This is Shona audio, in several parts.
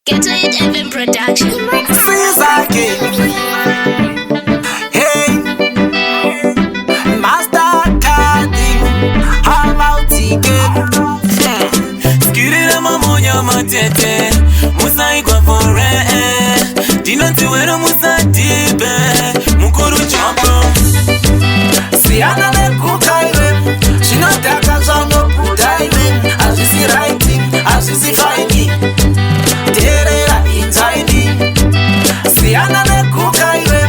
Get to it, Evan Production. Hey, Mastercard, how about ticket? Skirira mamonya matete, musai kwa fore. Dinanti wero musatibe, mukuru champo. Siana ne kukaiwe, shinataka zono pudaiwe. As you see writing, as you see finding, terera inzaidi. Siana ne kukaiwe,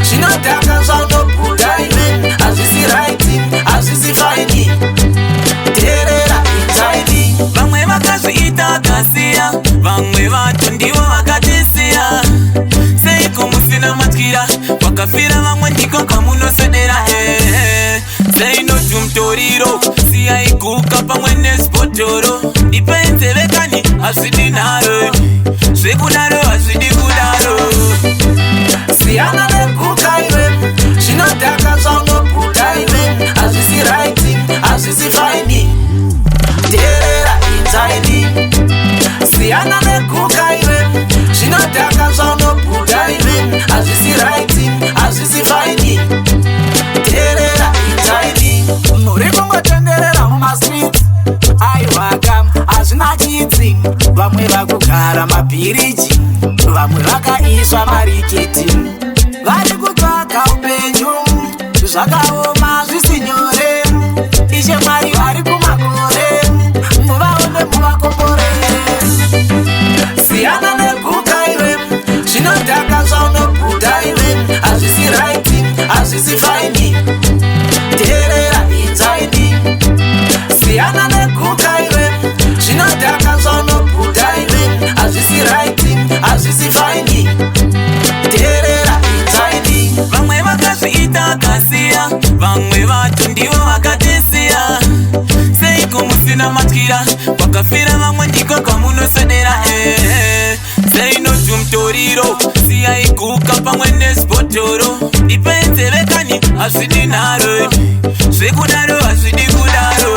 shinataka zono pudaiwe. As you see writing, as you see finding, terera inzaidi. Vamwe vakazi itakasia, vamwe vatundiwa vakatisia. Seiko musina matkira, wakafira vamwe ndiko kamuno sedera. Seino tumtoriro, siya ikuka pamwe nespotoro. Dipenze vekani, asidi naro. Sekunaro, asidi kudaro. Siana ne kukaiwe, shinataka zono pudaiwe. As you see writing, as you see finding, terera inzaidi. Siana ne kukaiwe, shinataka zono pudaiwe. As you see writing, as you see finding, terera inzaidi. Muriko ngotenderera muma street, aiwaka azvina chidzi. Vamwe vakugara mabhiriji, vamwe vakaiswa mariketi. Vari kutsvaka upenyu, zvakaoma zvisi nyore. Ishe Mwari vari kumakore, muvaone muvakombore. Siyana nekukaiwe, zvinodhaka zvaunopudaiwe. Hazvisi writing, hazvisi finding, terera inzaidi. Siyana nekukaiwe, zvinodhaka zvaunopudaiwe. Hazvisi writing, hazvisi finding, terera inzaidi. Vamwe vakazi itakasia, vamwe vatundiwa vakatisia. Seiko musina matkira, wakafira vamwe ndiko kamuno sedera. Seino tumtoriro, siya ikuka pamwe nespotoro. Dipenze vekani, asidi naro. Sekudaro, asidi kudaro.